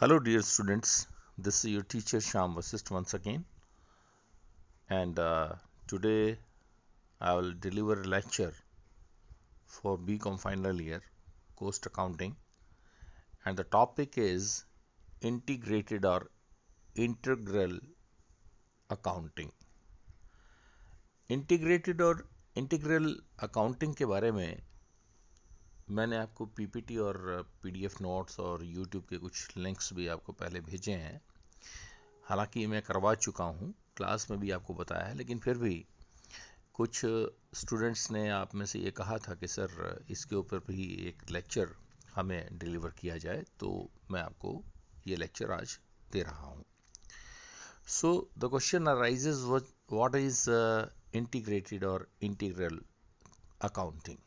Hello, dear students. This is your teacher Shyam Vasist once again, and today I will deliver a lecture for BCom final year cost accounting, and the topic is integrated or integral accounting. Integrated और integral accounting के बारे में मैंने आपको PPT और PDF notes और YouTube के कुछ लिंक्स भी आपको पहले भेजे हैं। हालांकि मैं करवा चुका हूं, क्लास में भी आपको बताया है, लेकिन फिर भी कुछ स्टूडेंट्स ने आप में से ये कहा था कि सर इसके ऊपर भी एक लेक्चर हमें डिलीवर किया जाए, तो मैं आपको ये लेक्चर आज दे रहा हूँ। So the question arises what is integrated और इंटीग्रल अकाउंटिंग।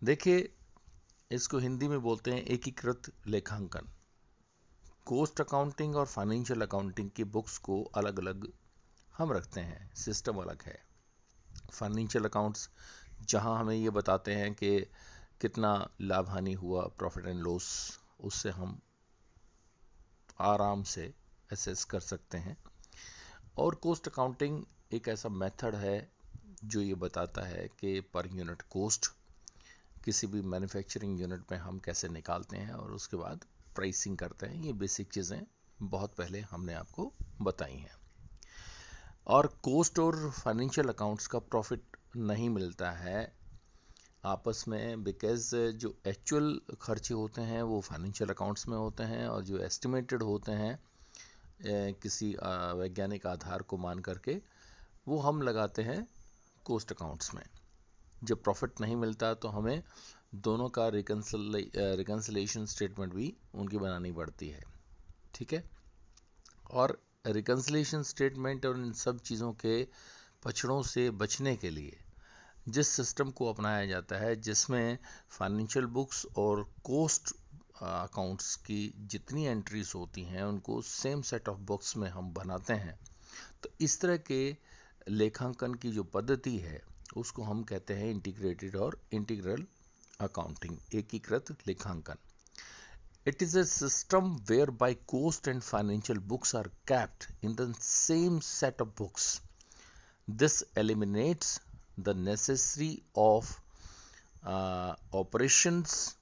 देखिए, इसको हिंदी में बोलते हैं एकीकृत लेखांकन। कॉस्ट अकाउंटिंग और फाइनेंशियल अकाउंटिंग की बुक्स को अलग अलग हम रखते हैं, सिस्टम अलग है। फाइनेंशियल अकाउंट्स जहां हमें ये बताते हैं कि कितना लाभ हानि हुआ, प्रॉफिट एंड लॉस, उससे हम आराम से एसेस कर सकते हैं। और कॉस्ट अकाउंटिंग एक ऐसा मेथड है जो ये बताता है कि पर यूनिट कॉस्ट किसी भी मैन्युफैक्चरिंग यूनिट में हम कैसे निकालते हैं और उसके बाद प्राइसिंग करते हैं। ये बेसिक चीज़ें बहुत पहले हमने आपको बताई हैं। और कॉस्ट और फाइनेंशियल अकाउंट्स का प्रॉफिट नहीं मिलता है आपस में, बिकॉज जो एक्चुअल खर्चे होते हैं वो फाइनेंशियल अकाउंट्स में होते हैं, और जो एस्टिमेटेड होते हैं किसी वैज्ञानिक आधार को मान करके वो हम लगाते हैं कॉस्ट अकाउंट्स में। जब प्रॉफिट नहीं मिलता तो हमें दोनों का रिकन्सिलेशन स्टेटमेंट भी उनकी बनानी पड़ती है, ठीक है। और रिकन्सिलेशन स्टेटमेंट और इन सब चीज़ों के पछड़ों से बचने के लिए जिस सिस्टम को अपनाया जाता है, जिसमें फाइनेंशियल बुक्स और कॉस्ट अकाउंट्स की जितनी एंट्रीज होती हैं उनको सेम सेट ऑफ बुक्स में हम बनाते हैं, तो इस तरह के लेखांकन की जो पद्धति है उसको हम कहते हैं इंटीग्रेटेड और इंटीग्रल अकाउंटिंग, एकीकृत लेखांकन। It is a system whereby cost and financial books are kept in the same set of books. This eliminates the necessity of operations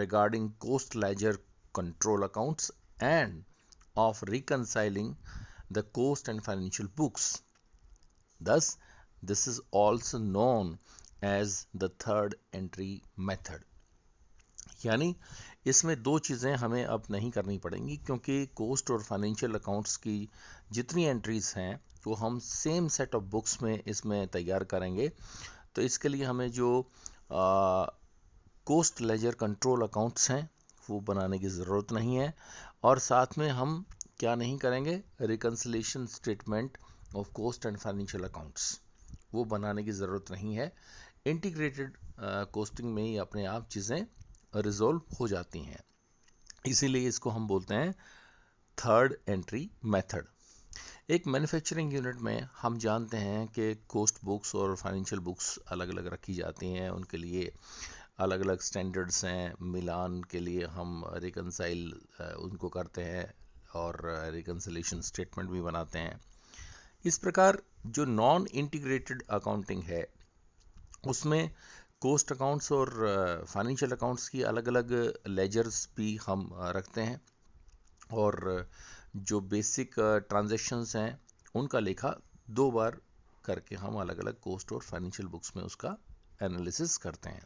regarding cost ledger control accounts and of reconciling the cost and financial books. Thus, this is also known as the third entry method. यानी इसमें दो चीज़ें हमें अब नहीं करनी पड़ेंगी, क्योंकि कॉस्ट और फाइनेंशियल अकाउंट्स की जितनी एंट्रीज हैं वो हम सेम सेट ऑफ बुक्स में इसमें तैयार करेंगे। तो इसके लिए हमें जो कॉस्ट लेजर कंट्रोल अकाउंट्स हैं वो बनाने की ज़रूरत नहीं है, और साथ में हम क्या नहीं करेंगे, reconciliation statement of cost and financial accounts वो बनाने की ज़रूरत नहीं है। इंटीग्रेटेड कॉस्टिंग में ही अपने आप चीज़ें रिजोल्व हो जाती हैं, इसीलिए इसको हम बोलते हैं थर्ड एंट्री मेथड। एक मैन्युफैक्चरिंग यूनिट में हम जानते हैं कि कॉस्ट बुक्स और फाइनेंशियल बुक्स अलग अलग रखी जाती हैं, उनके लिए अलग अलग स्टैंडर्ड्स हैं। मिलान के लिए हम रिकनसाइल उनको करते हैं और रिकन्सिलेशन स्टेटमेंट भी बनाते हैं। इस प्रकार जो नॉन इंटीग्रेटेड अकाउंटिंग है उसमें कॉस्ट अकाउंट्स और फाइनेंशियल अकाउंट्स की अलग अलग लेजर्स भी हम रखते हैं, और जो बेसिक ट्रांजैक्शंस हैं उनका लेखा दो बार करके हम अलग अलग कॉस्ट और फाइनेंशियल बुक्स में उसका एनालिसिस करते हैं।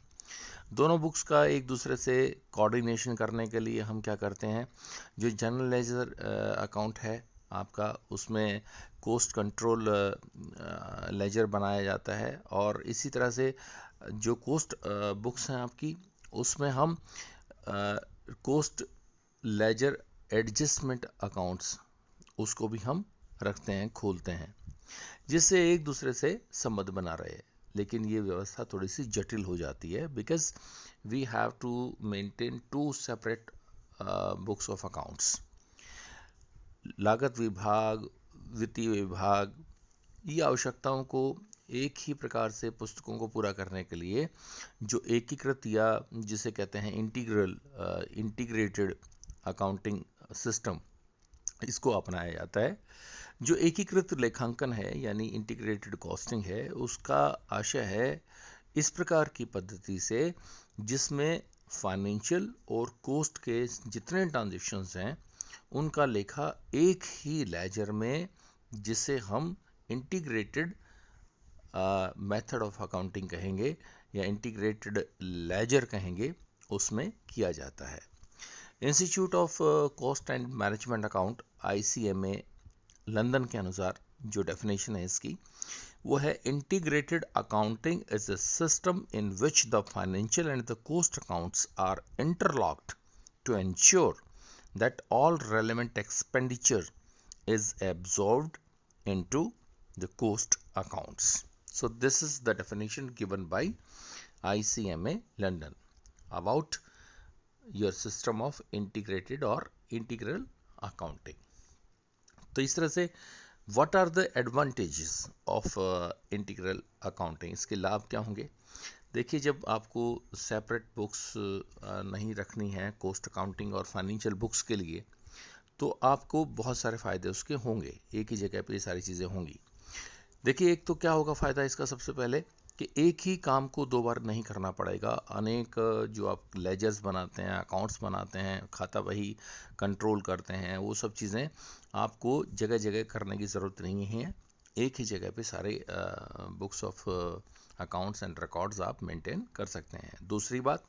दोनों बुक्स का एक दूसरे से कोऑर्डिनेशन करने के लिए हम क्या करते हैं, जो जनरल लेजर अकाउंट है आपका, उसमें कॉस्ट कंट्रोल लेजर बनाया जाता है, और इसी तरह से जो कॉस्ट बुक्स हैं आपकी उसमें हम कॉस्ट लेजर एडजस्टमेंट अकाउंट्स उसको भी हम रखते हैं, खोलते हैं, जिससे एक दूसरे से संबंध बना रहे। लेकिन ये व्यवस्था थोड़ी सी जटिल हो जाती है, because we have to maintain two separate books of accounts. लागत विभाग, वित्तीय विभाग, ये आवश्यकताओं को एक ही प्रकार से पुस्तकों को पूरा करने के लिए जो एकीकृत या जिसे कहते हैं इंटीग्रेटेड अकाउंटिंग सिस्टम, इसको अपनाया जाता है। जो एकीकृत लेखांकन है यानी इंटीग्रेटेड कॉस्टिंग है, उसका आशय है इस प्रकार की पद्धति से जिसमें फाइनेंशियल और कॉस्ट के जितने ट्रांजेक्शन्स हैं उनका लेखा एक ही लेजर में, जिसे हम इंटीग्रेटेड मेथड ऑफ अकाउंटिंग कहेंगे या इंटीग्रेटेड लेजर कहेंगे, उसमें किया जाता है। Institute of cost and management account ICMA London के अनुसार जो डेफिनेशन है इसकी, वो है integrated accounting is a system in which the financial and the cost accounts are interlocked to ensure that all relevant expenditure is absorbed into the cost accounts. So this is the definition given by ICMA London about your system of integrated or integral accounting. तो इस तरह से what are the advantages of integral accounting, इसके लाभ क्या होंगे? देखिए, जब आपको सेपरेट बुक्स नहीं रखनी है कॉस्ट अकाउंटिंग और फाइनेंशियल बुक्स के लिए, तो आपको बहुत सारे फ़ायदे उसके होंगे, एक ही जगह पे ये सारी चीज़ें होंगी। देखिए, एक तो क्या होगा फ़ायदा इसका, सबसे पहले कि एक ही काम को दो बार नहीं करना पड़ेगा। अनेक जो आप लेजर्स बनाते हैं, अकाउंट्स बनाते हैं, खाता बही कंट्रोल करते हैं, वो सब चीज़ें आपको जगह जगह करने की ज़रूरत नहीं है। एक ही जगह पे सारे books of accounts and records आप मेंटेन कर सकते हैं। दूसरी बात,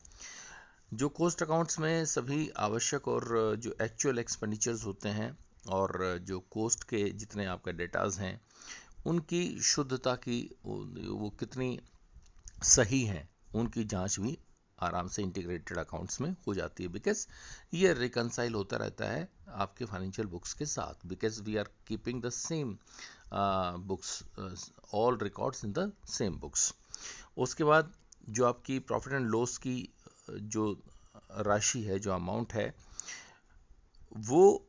जो कॉस्ट अकाउंट्स में सभी आवश्यक और जो एक्चुअल एक्सपेंडिचर्स होते हैं और जो कॉस्ट के जितने आपके डेटाज हैं उनकी शुद्धता की, वो कितनी सही हैं, उनकी जांच भी आराम से इंटीग्रेटेड अकाउंट्स में हो जाती है, बिकॉज ये रिकंसाइल होता रहता है आपके फाइनेंशियल बुक्स के साथ, because we are keeping the same books, all records in the same books. उसके बाद जो आपकी प्रॉफिट एंड लॉस की जो राशि है, जो अमाउंट है, वो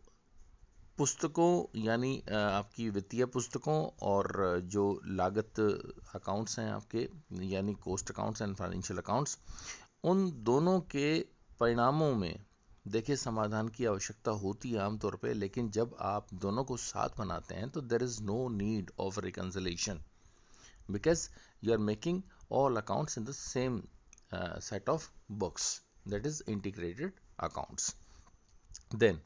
पुस्तकों यानी आपकी वित्तीय पुस्तकों और जो लागत अकाउंट्स हैं आपके यानी cost accounts and financial accounts, उन दोनों के परिणामों में देखिए समाधान की आवश्यकता होती है आमतौर पे, लेकिन जब आप दोनों को साथ बनाते हैं तो there is no need of reconciliation, because you are making all accounts in the same set of books, that is integrated accounts. Then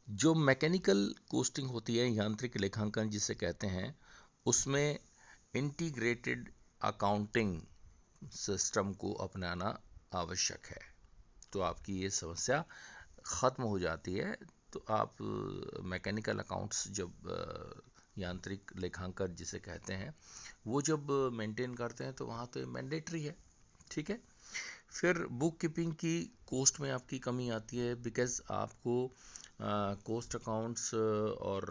जो मैकेनिकल कोस्टिंग होती है, यांत्रिक लेखांकन जिसे कहते हैं, उसमें इंटीग्रेटेड अकाउंटिंग सिस्टम को अपनाना आवश्यक है, तो आपकी ये समस्या ख़त्म हो जाती है। तो आप मैकेनिकल अकाउंट्स जब यांत्रिक लेखांकन जिसे कहते हैं वो जब मेंटेन करते हैं तो वहाँ तो ये मैंडेटरी है, ठीक है। फिर बुक कीपिंग की कॉस्ट में आपकी कमी आती है, बिकॉज आपको कॉस्ट अकाउंट्स और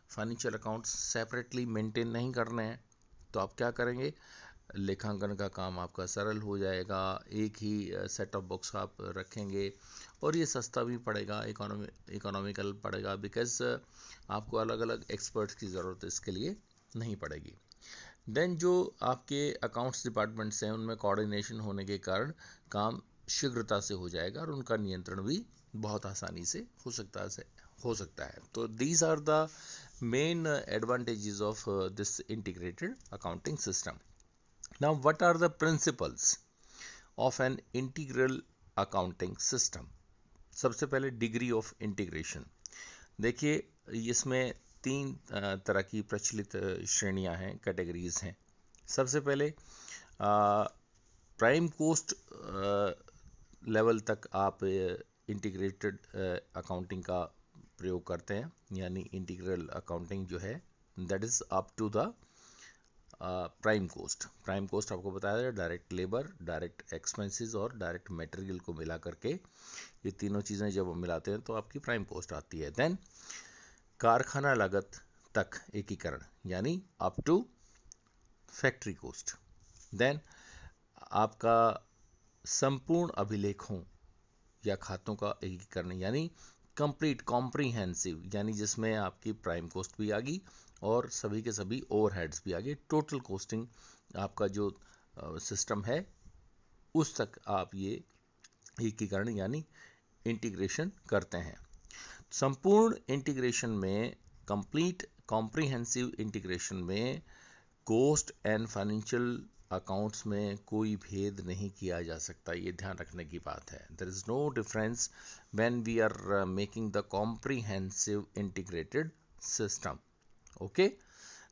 फाइनेंशियल अकाउंट्स सेपरेटली मेंटेन नहीं करने हैं, तो आप क्या करेंगे, लेखांकन का काम आपका सरल हो जाएगा, एक ही सेट ऑफ बुक्स आप रखेंगे और ये सस्ता भी पड़ेगा, इकोनॉमिकल पड़ेगा, बिकॉज आपको अलग अलग एक्सपर्ट्स की ज़रूरत इसके लिए नहीं पड़ेगी। देन जो आपके अकाउंट्स डिपार्टमेंट्स हैं उनमें कोऑर्डिनेशन होने के कारण काम शीघ्रता से हो जाएगा और उनका नियंत्रण भी बहुत आसानी से हो सकता है। तो these are the main advantages of this integrated accounting system. Now, what are the principles of an integral accounting system? सबसे पहले डिग्री ऑफ इंटीग्रेशन। देखिए, इसमें तीन तरह की प्रचलित श्रेणियां हैं, कैटेगरीज हैं। सबसे पहले प्राइम कॉस्ट लेवल तक आप इंटीग्रेटेड अकाउंटिंग का प्रयोग करते हैं, यानी इंटीग्रल अकाउंटिंग जो है that is up to the prime cost आपको बताया जाए, डायरेक्ट लेबर, डायरेक्ट एक्सपेंसेस और डायरेक्ट मटेरियल को मिला करके ये तीनों चीज़ें जब हम मिलाते हैं तो आपकी प्राइम कॉस्ट आती है। देन कारखाना लागत तक एकीकरण यानी up to factory cost. Then आपका संपूर्ण अभिलेखों या खातों का एकीकरण यानी कंप्लीट कॉम्प्रीहेंसिव, यानी जिसमें आपकी प्राइम कॉस्ट भी आ गई और सभी के सभी ओवरहेड्स भी आ गए, टोटल कॉस्टिंग आपका जो सिस्टम है उस तक आप ये एकीकरण यानी इंटीग्रेशन करते हैं। संपूर्ण इंटीग्रेशन में, कंप्लीट कॉम्प्रिहेंसिव इंटीग्रेशन में कॉस्ट एंड फाइनेंशियल अकाउंट्स में कोई भेद नहीं किया जा सकता, ये ध्यान रखने की बात है। There is no difference when we are making the comprehensive integrated system. Okay,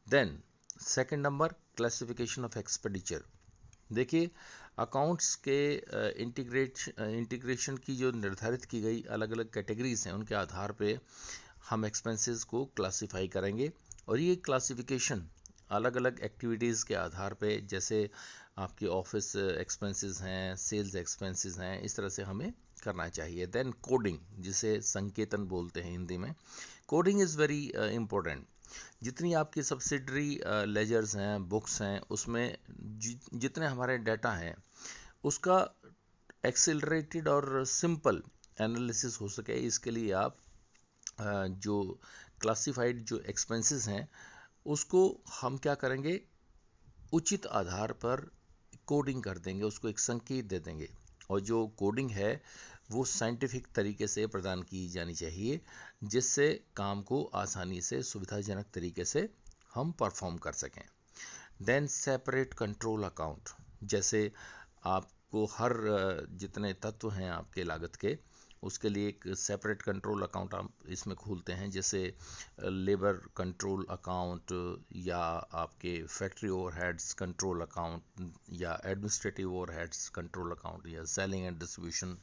then second number, classification of expenditure. देखिए, अकाउंट्स के इंटीग्रेशन की जो निर्धारित की गई अलग अलग कैटेगरीज हैं, उनके आधार पे हम एक्सपेंसेस को क्लासिफाई करेंगे। और ये क्लासिफिकेशन अलग अलग एक्टिविटीज़ के आधार पे, जैसे आपके ऑफिस एक्सपेंसेस हैं, सेल्स एक्सपेंसेस हैं, इस तरह से हमें करना चाहिए। देन कोडिंग, जिसे संकेतन बोलते हैं हिंदी में, कोडिंग इज़ वेरी इम्पोर्टेंट। जितनी आपकी सब्सिडरी लेजर्स हैं, बुक्स हैं, उसमें जितने हमारे डाटा हैं, उसका एक्सेलरेटेड और सिंपल एनालिसिस हो सके, इसके लिए आप जो क्लासिफाइड जो एक्सपेंसेस हैं, उसको हम क्या करेंगे, उचित आधार पर कोडिंग कर देंगे, उसको एक संकेत दे देंगे। और जो कोडिंग है वो साइंटिफिक तरीके से प्रदान की जानी चाहिए, जिससे काम को आसानी से, सुविधाजनक तरीके से हम परफॉर्म कर सकें। देन सेपरेट कंट्रोल अकाउंट, जैसे आपको हर जितने तत्व हैं आपके लागत के, उसके लिए एक सेपरेट कंट्रोल अकाउंट आप इसमें खोलते हैं, जैसे लेबर कंट्रोल अकाउंट, या आपके फैक्ट्री ओवरहेड्स कंट्रोल अकाउंट, या एडमिनिस्ट्रेटिव ओवरहेड्स कंट्रोल अकाउंट, या selling and distribution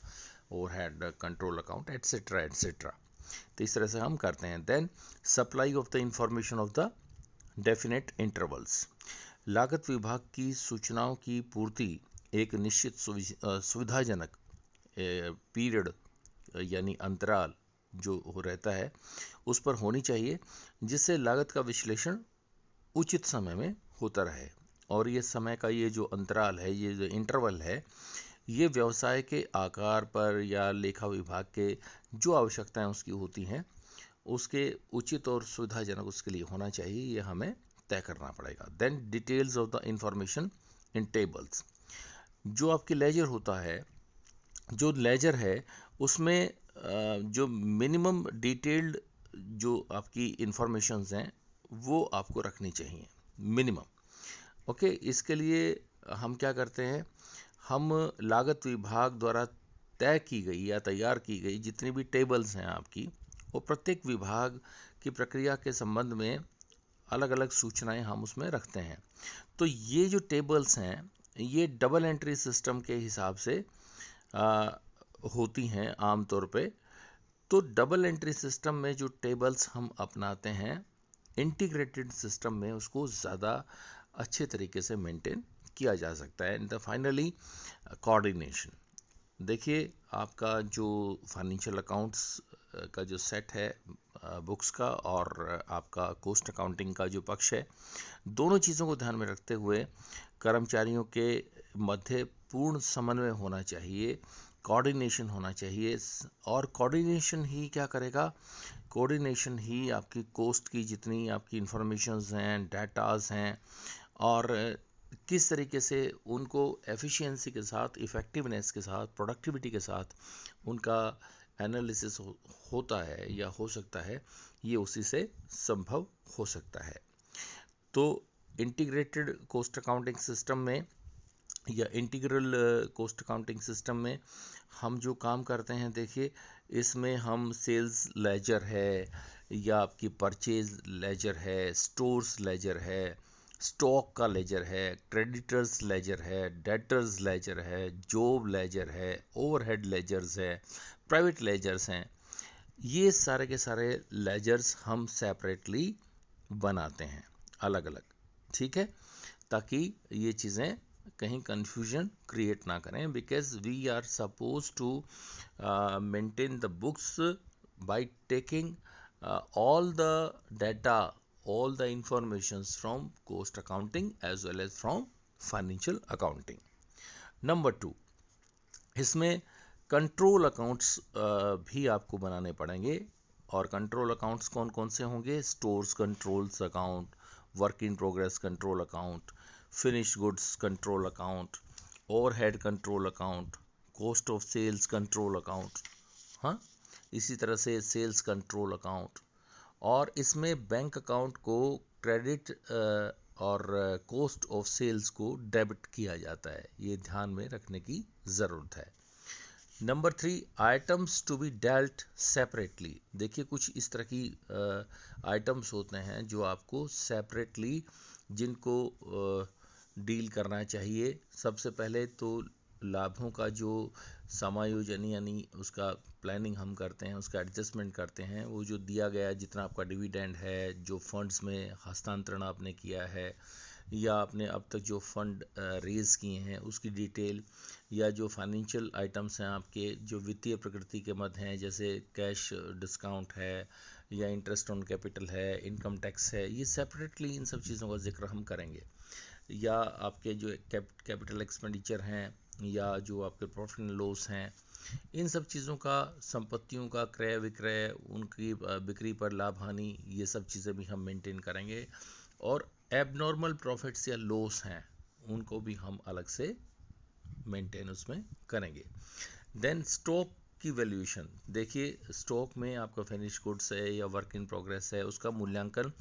overhead control account, etcetera etcetera. तो इस तरह से हम करते हैं। Then supply of the information of the definite intervals. लागत विभाग की सूचनाओं की पूर्ति एक निश्चित सुविधाजनक पीरियड यानी अंतराल जो हो रहता है उस पर होनी चाहिए, जिससे लागत का विश्लेषण उचित समय में होता रहे। और ये समय का ये जो अंतराल है, ये जो इंटरवल है, ये व्यवसाय के आकार पर या लेखा विभाग के जो आवश्यकताएं उसकी होती हैं, उसके उचित और सुविधाजनक उसके लिए होना चाहिए, ये हमें तय करना पड़ेगा। Then details of the information in tables. जो आपकी लेजर होता है, जो लेजर है, उसमें जो मिनिमम डिटेल्ड जो आपकी इंफॉर्मेशंस हैं वो आपको रखनी चाहिए, मिनिमम। ओके, इसके लिए हम क्या करते हैं, हम लागत विभाग द्वारा तय की गई या तैयार की गई जितनी भी टेबल्स हैं आपकी, वो प्रत्येक विभाग की प्रक्रिया के संबंध में अलग अलग सूचनाएं हम उसमें रखते हैं। तो ये जो टेबल्स हैं, ये डबल एंट्री सिस्टम के हिसाब से होती हैं आमतौर पे। तो डबल एंट्री सिस्टम में जो टेबल्स हम अपनाते हैं, इंटीग्रेटेड सिस्टम में उसको ज़्यादा अच्छे तरीके से मेंटेन किया जा सकता है। And finally coordination. देखिए, आपका जो फाइनेंशियल अकाउंट्स का जो सेट है बुक्स का, और आपका कॉस्ट अकाउंटिंग का जो पक्ष है, दोनों चीज़ों को ध्यान में रखते हुए कर्मचारियों के मध्य पूर्ण समन्वय होना चाहिए, कोऑर्डिनेशन होना चाहिए। और कोऑर्डिनेशन ही क्या करेगा, कोऑर्डिनेशन ही आपकी कॉस्ट की जितनी आपकी इंफॉर्मेशंस हैं, डाटाज हैं, और किस तरीके से उनको एफिशिएंसी के साथ, इफ़ेक्टिवनेस के साथ, प्रोडक्टिविटी के साथ उनका एनालिसिस होता है या हो सकता है, ये उसी से संभव हो सकता है। तो इंटीग्रेटेड कॉस्ट अकाउंटिंग सिस्टम में या इंटीग्रल कॉस्ट अकाउंटिंग सिस्टम में हम जो काम करते हैं, देखिए, इसमें हम सेल्स लेजर है, या आपकी परचेज लेजर है, स्टोर्स लेजर है, स्टॉक का लेजर है, क्रेडिटर्स लेजर है, डेटर्स लेजर है, जॉब लेजर है, ओवरहेड लेजर्स है, प्राइवेट लेजर्स हैं। ये सारे के सारे लेजर्स हम सेपरेटली बनाते हैं, अलग अलग, ठीक है, ताकि ये चीज़ें कहीं कंफ्यूजन क्रिएट ना करें, because we are suppose to maintain the books by taking all the data, all the informations from cost accounting as well as from financial accounting. Number 2, इसमें कंट्रोल अकाउंट्स भी आपको बनाने पड़ेंगे। और कंट्रोल अकाउंट्स कौन कौन से होंगे, stores controls account, work in progress control account, finish goods control account, overhead control account, cost of sales control account, हाँ, इसी तरह से सेल्स कंट्रोल अकाउंट, और इसमें बैंक अकाउंट को क्रेडिट और कॉस्ट ऑफ सेल्स को डेबिट किया जाता है, ये ध्यान में रखने की ज़रूरत है। Number 3, items to be dealt separately. देखिए कुछ इस तरह की आइटम्स होते हैं जो आपको सेपरेटली जिनको डील करना चाहिए। सबसे पहले तो लाभों का जो समायोजन यानी उसका प्लानिंग हम करते हैं, उसका एडजस्टमेंट करते हैं, वो जो दिया गया जितना आपका डिविडेंड है, जो फंड्स में हस्तांतरण आपने किया है, या आपने अब तक जो फंड रेज़ किए हैं उसकी डिटेल, या जो फाइनेंशियल आइटम्स हैं आपके जो वित्तीय प्रकृति के मद हैं, जैसे कैश डिस्काउंट है या इंटरेस्ट ऑन कैपिटल है, इनकम टैक्स है, ये सेपरेटली इन सब चीज़ों का जिक्र हम करेंगे। या आपके जो कैपिटल एक्सपेंडिचर हैं या जो आपके प्रॉफिट एंड लॉस हैं, इन सब चीज़ों का, संपत्तियों का क्रय विक्रय, उनकी बिक्री पर लाभ हानि, ये सब चीज़ें भी हम मेंटेन करेंगे। और एबनॉर्मल प्रॉफिट्स या लॉस हैं उनको भी हम अलग से मेंटेन उसमें करेंगे। देन स्टॉक की वैल्यूएशन। देखिए स्टॉक में आपका फिनिश गुड्स है या वर्क इन प्रोग्रेस है, उसका मूल्यांकन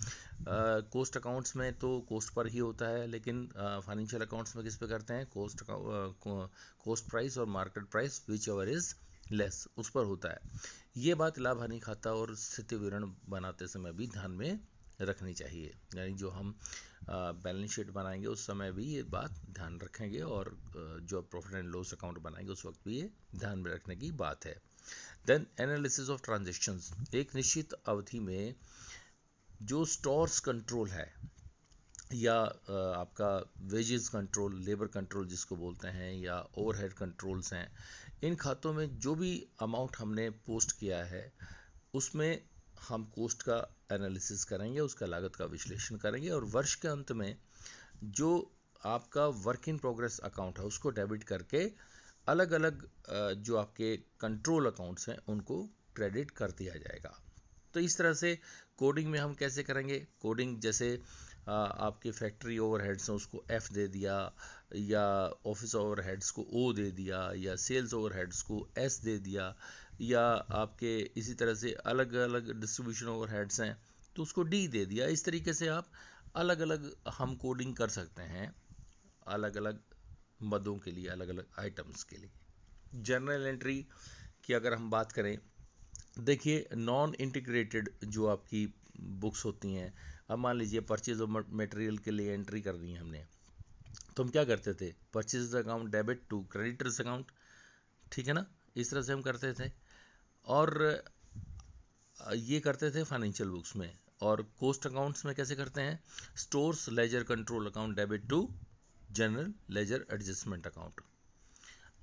कॉस्ट अकाउंट्स में तो कॉस्ट पर ही होता है, लेकिन फाइनेंशियल अकाउंट्स में किस पे करते हैं, कॉस्ट प्राइस और market price which ever is less, उस पर होता है। ये बात लाभ हानि खाता और स्थिति विवरण बनाते समय भी ध्यान में रखनी चाहिए, यानी जो हम बैलेंस शीट बनाएंगे उस समय भी ये बात ध्यान रखेंगे, और जो प्रॉफिट एंड लॉस अकाउंट बनाएंगे उस वक्त भी ये ध्यान में रखने की बात है। Then analysis of transactions. एक निश्चित अवधि में जो स्टोर्स कंट्रोल है या आपका वेजेस कंट्रोल, लेबर कंट्रोल जिसको बोलते हैं, या ओवरहेड कंट्रोल्स हैं, इन खातों में जो भी अमाउंट हमने पोस्ट किया है उसमें हम कॉस्ट का एनालिसिस करेंगे, उसका लागत का विश्लेषण करेंगे, और वर्ष के अंत में जो आपका वर्क इन प्रोग्रेस अकाउंट है उसको डेबिट करके अलग अलग जो आपके कंट्रोल अकाउंट्स हैं उनको क्रेडिट कर दिया जाएगा। तो इस तरह से कोडिंग में हम कैसे करेंगे, कोडिंग जैसे आपके फैक्ट्री ओवरहेड्स हैं उसको F दे दिया, या ऑफिस ओवरहेड्स को O दे दिया, या सेल्स ओवरहेड्स को S दे दिया, या आपके इसी तरह से अलग अलग डिस्ट्रीब्यूशन ओवरहेड्स हैं तो उसको D दे दिया। इस तरीके से आप अलग अलग हम कोडिंग कर सकते हैं अलग अलग मदों के लिए, अलग अलग आइटम्स के लिए। जर्नल एंट्री की अगर हम बात करें, देखिए नॉन इंटीग्रेटेड जो आपकी बुक्स होती हैं, अब मान लीजिए परचेज ऑफ मटेरियल के लिए एंट्री करनी है हमने, तो हम क्या करते थे, purchase account debit to creditors account, ठीक है ना, इस तरह से हम करते थे। और ये करते थे फाइनेंशियल बुक्स में। और कॉस्ट अकाउंट्स में कैसे करते हैं, stores ledger control account debit to general ledger adjustment account.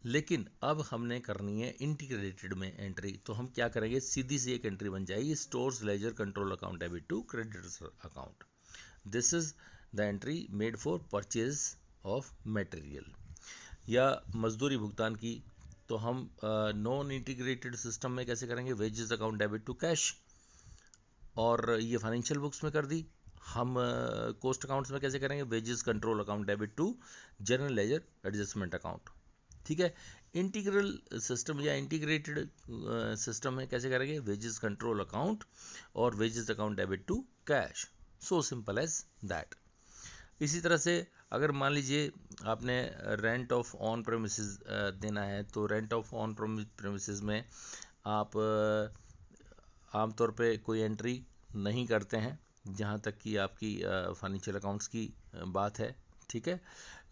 लेकिन अब हमने करनी है इंटीग्रेटेड में एंट्री, तो हम क्या करेंगे, सीधी सी एक एंट्री बन जाएगी, stores ledger control account debit to creditors account. This is the entry made for purchase of material. या मजदूरी भुगतान की, तो हम नॉन इंटीग्रेटेड सिस्टम में कैसे करेंगे, wages account debit to cash, और ये फाइनेंशियल बुक्स में कर दी। हम कॉस्ट अकाउंट्स में कैसे करेंगे, wages control account debit to general ledger adjustment account, ठीक है। इंटीग्रल सिस्टम या इंटीग्रेटेड सिस्टम में कैसे करेंगे, वेजेस कंट्रोल अकाउंट और wages account debit to cash, so simple as that. इसी तरह से अगर मान लीजिए आपने रेंट ऑफ ऑन प्रेमिसेस देना है, तो रेंट ऑफ ऑन प्रेमिसेस में आप आमतौर पे कोई एंट्री नहीं करते हैं जहाँ तक कि आपकी फाइनेंशियल अकाउंट्स की बात है, ठीक है।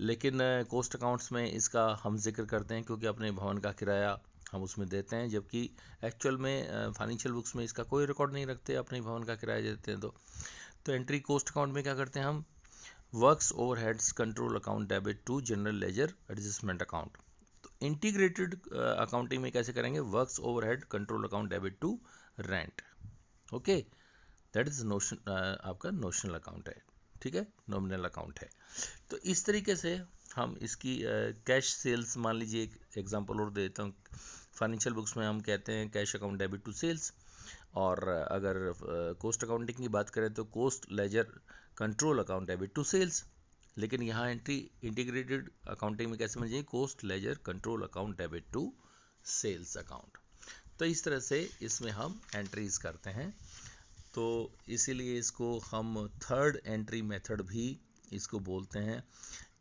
लेकिन कॉस्ट अकाउंट्स में इसका हम जिक्र करते हैं क्योंकि अपने भवन का किराया हम उसमें देते हैं, जबकि एक्चुअल में फाइनेंशियल बुक्स में इसका कोई रिकॉर्ड नहीं रखते, अपने भवन का किराया देते हैं। तो एंट्री कॉस्ट अकाउंट में क्या करते हैं हम, works overheads control account debit to general ledger adjustment account. तो इंटीग्रेटेड अकाउंटिंग में कैसे करेंगे, works overhead control account debit to rent, okay, that is notion, आपका नोशनल अकाउंट है, ठीक है, नॉमिनल अकाउंट है। तो इस तरीके से हम इसकी कैश सेल्स, मान लीजिए एक एग्जांपल और देता हूँ, फाइनेंशियल बुक्स में हम कहते हैं cash account debit to sales, और अगर कॉस्ट अकाउंटिंग की बात करें तो cost ledger control account debit to sales. लेकिन यहाँ एंट्री इंटीग्रेटेड अकाउंटिंग में कैसे समझिए, cost ledger control account debit to sales account. तो इस तरह से इसमें हम एंट्रीज करते हैं। तो इसीलिए इसको हम थर्ड एंट्री मेथड भी इसको बोलते हैं,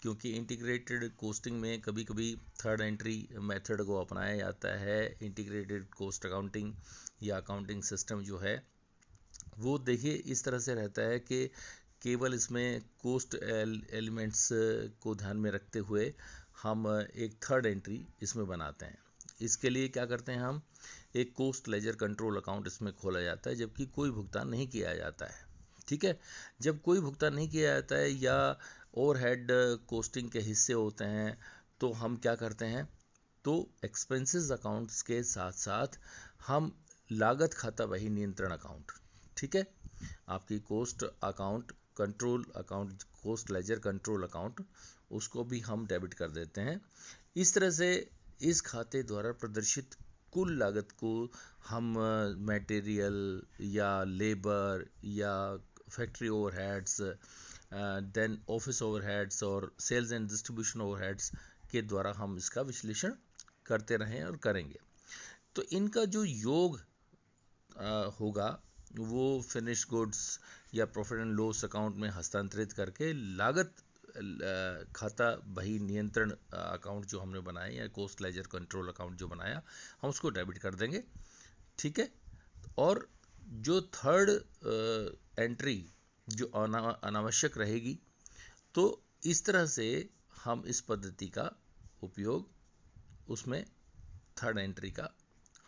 क्योंकि इंटीग्रेटेड कोस्टिंग में कभी कभी थर्ड एंट्री मेथड को अपनाया जाता है। इंटीग्रेटेड कोस्ट अकाउंटिंग या अकाउंटिंग सिस्टम जो है वो देखिए इस तरह से रहता है कि केवल इसमें कोस्ट एलिमेंट्स को ध्यान में रखते हुए हम एक थर्ड एंट्री इसमें बनाते हैं। इसके लिए क्या करते हैं, हम एक कोस्ट लेजर कंट्रोल अकाउंट इसमें खोला जाता है जबकि कोई भुगतान नहीं किया जाता है। ठीक है, जब कोई भुगतान नहीं किया जाता है या ओवरहेड कोस्टिंग के हिस्से होते हैं तो हम क्या करते हैं, तो एक्सपेंसेस अकाउंट्स के साथ साथ हम लागत खाता वही नियंत्रण अकाउंट, ठीक है, आपकी cost account control account, cost ledger control account, उसको भी हम डेबिट कर देते हैं। इस तरह से इस खाते द्वारा प्रदर्शित कुल लागत को हम मटेरियल या लेबर या factory overheads, then office overheads और सेल्स एंड डिस्ट्रीब्यूशन ओवरहेड्स के द्वारा हम इसका विश्लेषण करते रहें और करेंगे। तो इनका जो योग होगा वो फिनिश गुड्स या प्रॉफिट एंड लॉस अकाउंट में हस्तांतरित करके लागत खाता बही नियंत्रण अकाउंट जो हमने बनाया या कोस्ट लेजर कंट्रोल अकाउंट जो बनाया, हम उसको डेबिट कर देंगे। ठीक है, और जो थर्ड एंट्री जो अनावश्यक रहेगी, तो इस तरह से हम इस पद्धति का उपयोग उसमें थर्ड एंट्री का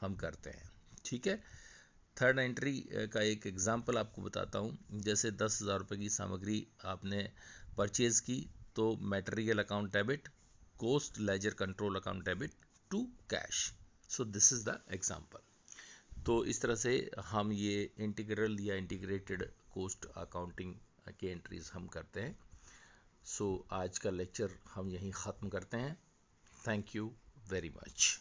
हम करते हैं। ठीक है, थर्ड एंट्री का एक एग्जांपल आपको बताता हूँ। जैसे 10,000 रुपये की सामग्री आपने परचेज की तो material account debit, cost ledger control account debit to cash. So this is the example. तो इस तरह से हम ये इंटीग्रल या इंटीग्रेटेड कोस्ट अकाउंटिंग के एंट्रीज हम करते हैं। सो आज का लेक्चर हम यहीं ख़त्म करते हैं। Thank you very much.